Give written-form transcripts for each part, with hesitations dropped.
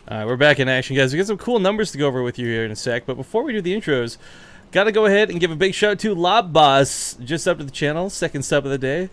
Alright, we're back in action, guys. We got some cool numbers to go over with you here in a sec, but before we do the intros, gotta go ahead and give a big shout out to Lob Boss, just up to the channel, second sub of the day.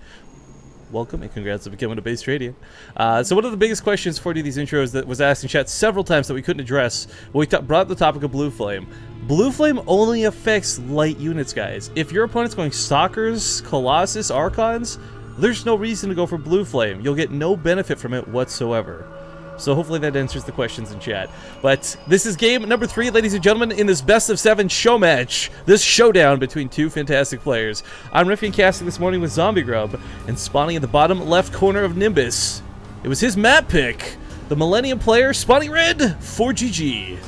Welcome and congrats on becoming a base radiant. So one of the biggest questions for these intros that was asked in chat several times that we couldn't address, we brought up the topic of Blue Flame. Blue Flame only affects light units, guys. If your opponent's going Stalkers, Colossus, Archons, there's no reason to go for Blue Flame. You'll get no benefit from it whatsoever. So hopefully that answers the questions in chat. But this is game number 3, ladies and gentlemen, in this best of 7 show match. This showdown between two fantastic players. I'm riffing and casting this morning with Zombie Grub, and spawning in the bottom left corner of Nimbus. It was his map pick. The Millennium player, spawning red, ForGG. In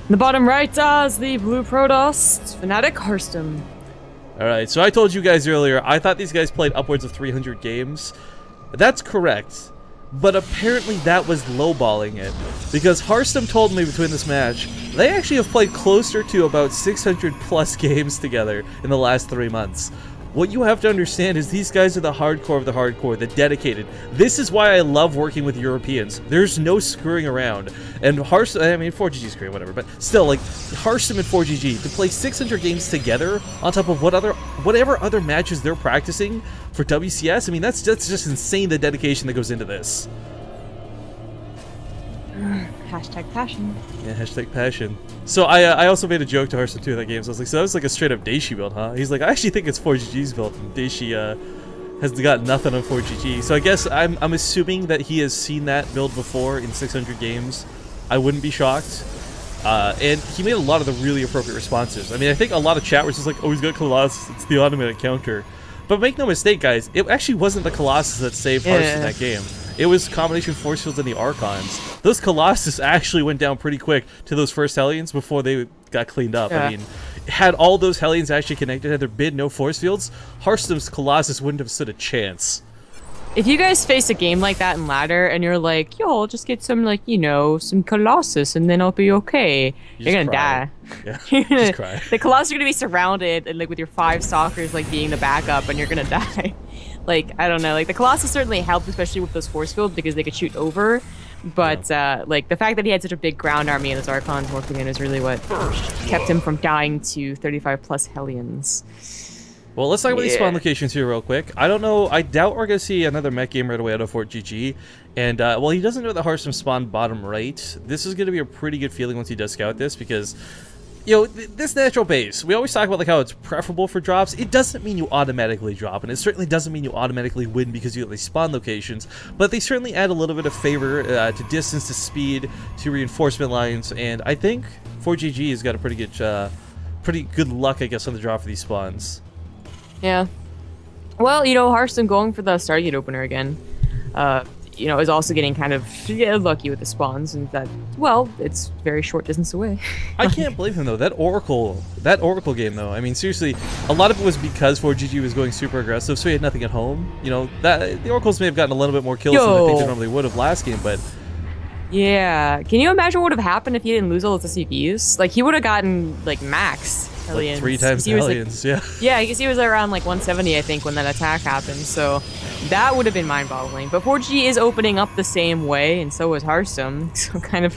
the bottom right is the blue Protoss, Fnatic Harstem. Alright, so I told you guys earlier, I thought these guys played upwards of 300 games. That's correct, but apparently that was lowballing it, because Harstem told me between this match, they actually have played closer to about 600 plus games together in the last 3 months. What you have to understand is these guys are the hardcore of the hardcore, the dedicated. This is why I love working with Europeans. There's no screwing around. And Harstem, I mean, ForGG's great, whatever, but still, like, Harstem and ForGG, to play 600 games together on top of whatever other matches they're practicing for WCS, I mean, that's just insane, the dedication that goes into this. Hashtag passion. Yeah, hashtag passion. So I also made a joke to Harstem too in that game. So I was like, so that was like a straight up Daishi build, huh? He's like, I actually think it's ForGG's build. And Daishi has got nothing on ForGG. So I guess I'm assuming that he has seen that build before in 600 games. I wouldn't be shocked. And he made a lot of the really appropriate responses. I mean, I think a lot of chat was just like, oh, he's got Colossus. It's the automated counter. But make no mistake, guys, it actually wasn't the Colossus that saved Harstem in that game. It was combination force fields and the Archons. Those Colossus actually went down pretty quick to those first Hellions before they got cleaned up. Yeah. I mean, had all those Hellions actually connected, had there been no force fields, Harstem's Colossus wouldn't have stood a chance. If you guys face a game like that in ladder and you're like, yo, I'll just get some, like, you know, some Colossus and then I'll be okay, you're gonna die. Yeah, just cry. The Colossus are gonna be surrounded and, like, with your 5 Stalkers, like, being the backup, and you're gonna die. Like, I don't know, like, the Colossus certainly helped, especially with those force fields, because they could shoot over. But, like, the fact that he had such a big ground army and his Archons working in is really what kept him from dying to 35 plus Hellions. Well, let's talk about these spawn locations here real quick. I don't know, I doubt we're going to see another mech game right away out of ForGG. And, well, he doesn't know that Harstem spawned bottom right. This is going to be a pretty good feeling once he does scout this, because, you know, this natural base, we always talk about, like, how it's preferable for drops. It doesn't mean you automatically drop, and it certainly doesn't mean you automatically win because you get these spawn locations, but they certainly add a little bit of favor to distance, to speed, to reinforcement lines, and I think ForGG has got a pretty good luck, I guess, on the draw for these spawns. Yeah. Well, you know, Harstem going for the Stargate opener again, you know, is also getting kind of lucky with the spawns, and that, well, it's very short distance away. I can't blame him, though. That Oracle game, though, I mean, seriously, a lot of it was because ForGG was going super aggressive, so he had nothing at home. You know, that the Oracles may have gotten a little bit more kills than I think they normally would have last game, but... Yeah. Can you imagine what would have happened if he didn't lose all his SCVs? Like, he would have gotten, like, max Hellions. Like 3 times the Hellions, like, yeah, because he was around, like, 170, I think, when that attack happened, so that would have been mind-boggling. But ForGG is opening up the same way, and so is Harstem, so kind of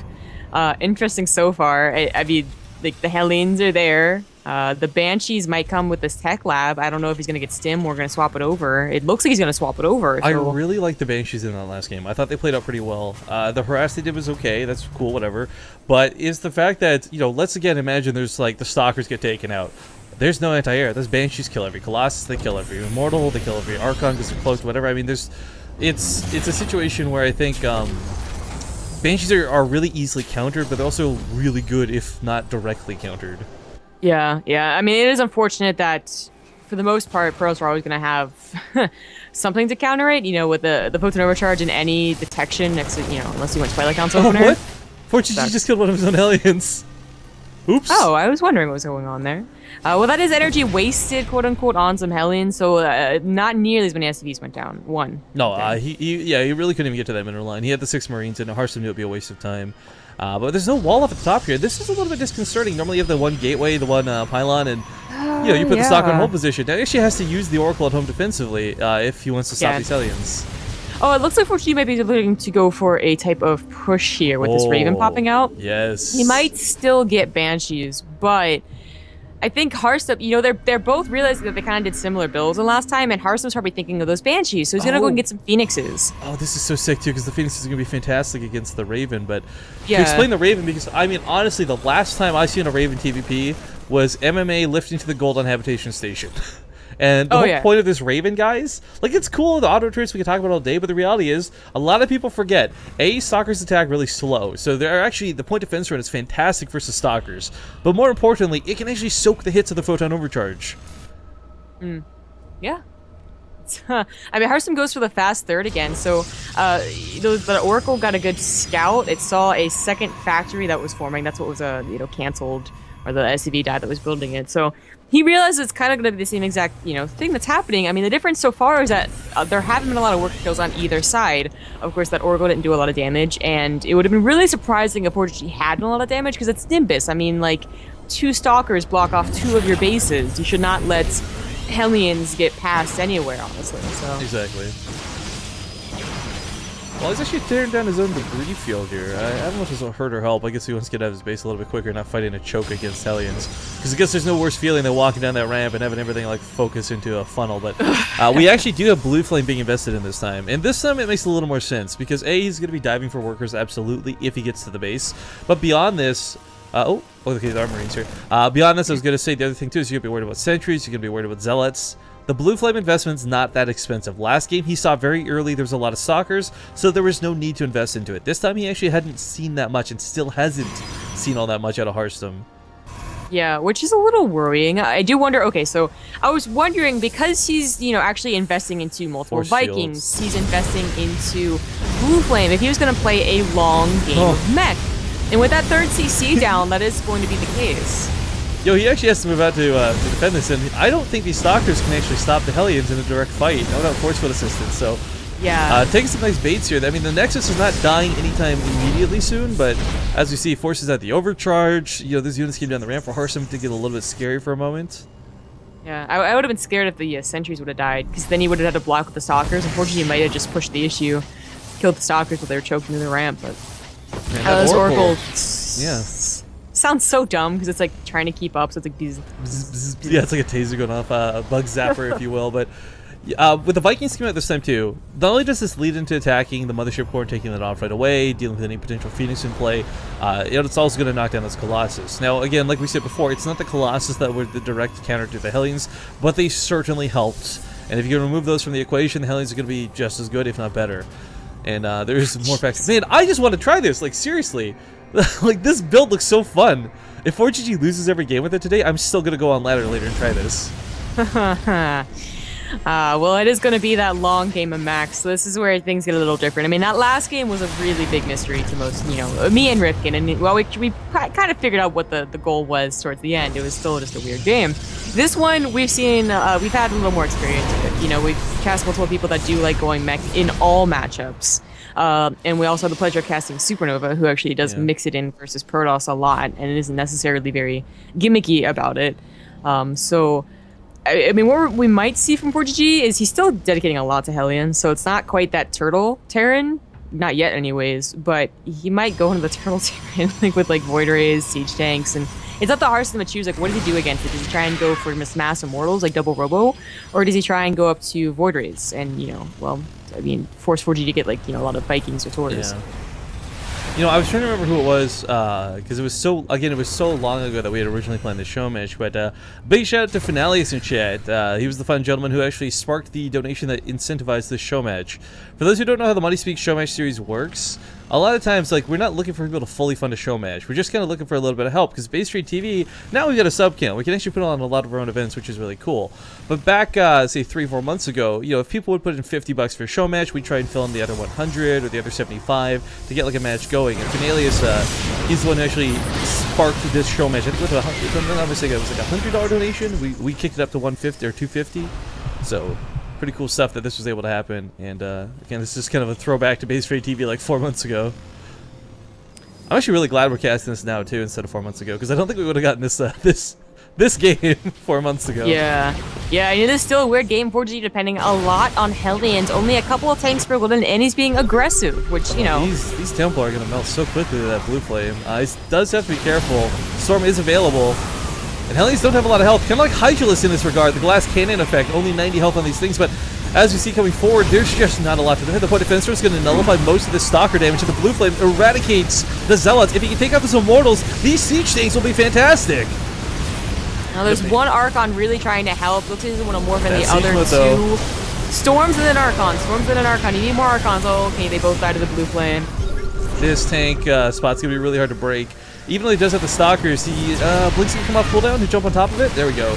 interesting so far. I mean, like, the Hellions are there. The Banshees might come with this tech lab. I don't know if he's going to get stim or going to swap it over. It looks like he's going to swap it over. So. I really like the Banshees in that last game. I thought they played out pretty well. The harass they did was okay. That's cool, whatever. But is the fact that, you know, let's again imagine there's, like, the Stalkers get taken out. There's no anti-air. Those Banshees kill every Colossus. They kill every Immortal. They kill every Archon because they're cloaked, whatever. I mean, it's a situation where I think Banshees are really easily countered, but they're also really good if not directly countered. Yeah. I mean, it is unfortunate that, for the most part, pros are always going to have something to counter it, you know, with the potent overcharge and any detection next to, you know, unless you went Twilight Council opener. What? ForGG just killed one of his own Hellions. Oops. Oh, I was wondering what was going on there. Well, that is energy wasted, quote-unquote, on some Hellions, so not nearly as many SCVs went down. 1. No, he really couldn't even get to that middle line. He had the 6 Marines, and Harstem knew it would be a waste of time. But there's no wall up at the top here. This is a little bit disconcerting. Normally you have the one gateway, the one pylon, and you know, you put the Stalker in hold position. Now he actually has to use the Oracle at home defensively if he wants to stop these Hellions. Oh, it looks like ForGG might be looking to go for a type of push here with this Raven popping out. Yes. He might still get Banshees, but I think Harstem, you know, they're both realizing that they kind of did similar builds the last time, and Harstem's probably thinking of those Banshees, so he's gonna go and get some Phoenixes. Oh, this is so sick too, because the Phoenix is gonna be fantastic against the Raven. But yeah. to explain the Raven, because I mean, honestly, the last time I seen a Raven TVP was MMA lifting to the gold on Habitation Station. And the whole point of this Raven, guys, like, it's cool, the auto turrets we can talk about all day, but the reality is, a lot of people forget, Stalker's attack really slow, so they're actually, the point defense run is fantastic versus Stalkers, but more importantly, it can actually soak the hits of the Photon Overcharge. Yeah. I mean, Harstem goes for the fast third again, so the Oracle got a good scout. It saw a second factory that was forming. That's what was, you know, canceled, or the SCV died that was building it, so he realized it's kind of going to be the same exact, you know, thing that's happening. I mean, the difference so far is that there haven't been a lot of work kills on either side. Of course, that Oracle didn't do a lot of damage, and it would have been really surprising if ForGG had done a lot of damage, because it's Nimbus. I mean, like, 2 Stalkers block off 2 of your bases. You should not let Hellions get past anywhere, honestly. So. Exactly. Well, he's actually tearing down his own debris field here. I don't know if this will hurt or help. I guess he wants to get out of his base a little bit quicker, not fighting a choke against Hellions. Because I guess there's no worse feeling than walking down that ramp and having everything like focus into a funnel. But we actually do have Blue Flame being invested in this time. And this time it makes a little more sense. Because he's going to be diving for workers, absolutely, if he gets to the base. But beyond this... okay, there are Marines here. Beyond this, I was going to say the other thing too is you're going to be worried about sentries, you're going to be worried about zealots. The Blue Flame investment's not that expensive. Last game, he saw very early there was a lot of Stalkers, so there was no need to invest into it. This time, he actually hadn't seen that much and still hasn't seen all that much out of Harstem. Yeah, which is a little worrying. I do wonder, okay, so I was wondering, because he's, you know, actually investing into multiple Force Vikings, shields. He's investing into Blue Flame, if he was going to play a long game of mech. And with that third CC down, that is going to be the case. Yo, he actually has to move out to defend this, and I don't think these Stalkers can actually stop the Hellions in a direct fight without force field assistance, so... Yeah. Taking some nice baits here. I mean, the Nexus is not dying anytime immediately soon, but as we see, forces at the overcharge. You know, these units came down the ramp for Harstem to get a little bit scary for a moment. Yeah, I would have been scared if the sentries would have died, because then he would have had to block with the Stalkers. Unfortunately, he might have just pushed the issue, killed the Stalkers while they were choking in the ramp, but... Man, this Oracle... Yeah. Sounds so dumb, because it's like trying to keep up, so it's like these... Yeah, it's like a taser going off, a bug zapper, if you will, but... with the Vikings coming out this time too, not only does this lead into attacking the Mothership Core and taking that off right away, dealing with any potential Phoenix in play, it's also going to knock down this Colossus. Now, again, like we said before, it's not the Colossus that were the direct counter to the Hellions, but they certainly helped. And if you can remove those from the equation, the Hellions are going to be just as good, if not better. And there's more factors. Man, I just want to try this, like, seriously. Like, this build looks so fun. If ForGG loses every game with it today, I'm still going to go on ladder later and try this. Well, it is going to be that long game of Max, so this is where things get a little different. I mean, that last game was a really big mystery to most, you know, me and Rifkin, and well, we kind of figured out what the goal was towards the end. It was still just a weird game. This one, we've seen, we've had a little more experience with it. You know, we've cast multiple people that do like going mech in all matchups. And we also have the pleasure of casting Supernova, who actually does mix it in versus Protoss a lot, and it isn't necessarily very gimmicky about it. So... I mean, what we might see from ForGG is he's still dedicating a lot to Hellion, so it's not quite that Turtle Terran, not yet anyways, but he might go into the Turtle Terran, like with like Void Rays, Siege Tanks, and it's up to Harstem to choose, like, what does he do against it? Does he try and go for Mass Immortals, like Double Robo, or does he try and go up to Void Rays and, you know, well, I mean, force ForGG to get, like, you know, a lot of Vikings or Taurus. Yeah. You know, I was trying to remember who it was, because it was so, again, it was so long ago that we had originally planned the show match, but big shout out to Finalius in chat. He was the fun gentleman who actually sparked the donation that incentivized this show match. For those who don't know how the Money Speaks show match series works, a lot of times, like, we're not looking for people to fully fund a show match. We're just kind of looking for a little bit of help, because Base Trade TV, now we've got a sub count. We can actually put on a lot of our own events, which is really cool. But back, say, 3-4 months ago, you know, if people would put in $50 for a show match, we'd try and fill in the other 100 or the other 75 to get, like, a match going. And Finalius, he's the one who actually sparked this show match. I think it was it was like a $100 donation. We kicked it up to 150 or 250. So... pretty cool stuff that this was able to happen, and again, this is kind of a throwback to Base Trade TV like 4 months ago. I'm actually really glad we're casting this now too instead of 4 months ago, because I don't think we would have gotten this this game 4 months ago. Yeah. Yeah, and it is still a weird game. ForGG depending a lot on Hellions. Only a couple of tanks sprinkled in, and he's being aggressive, which, you know. These Templar are going to melt so quickly to that blue flame. He does have to be careful. Storm is available. And Hellions don't have a lot of health. Kind of like Hydralisk in this regard. The glass cannon effect, only 90 health on these things, but as we see coming forward, there's just not a lot to do. The point defense is going to nullify most of the Stalker damage, and the blue flame eradicates the Zealots. If he can take out those Immortals, these siege tanks will be fantastic. Now there's one Archon really trying to help. Looks like he's one of more than the other two. Though. Storms and then Archon. Storms and then Archon. You need more Archons. Oh, okay, they both died to the blue flame. This tank spot's going to be really hard to break. Even though he does have the Stalkers, he Blink's going to come off cooldown to jump on top of it. There we go.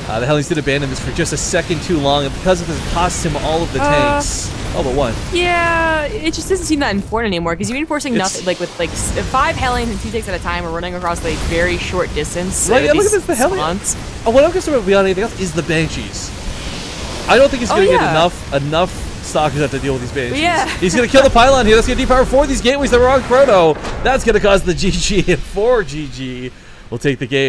The Hellions did abandon this for just a second too long, and because of this, it costs him all of the tanks. All but one. Yeah, it just doesn't seem that important anymore, because you're enforcing nothing, like with like 5 Hellions and 2 tanks at a time are running across like very short distance. Right, yeah, look at this, the Hellions. What I'm concerned about beyond anything else is the Banshees. I don't think he's going to get enough Stalkers have to deal with these Banshees. Yeah. He's going to kill the pylon here. That's going to depower 4 of these gateways that were on Chrono. That's going to cause the GG, and ForGG will take the game.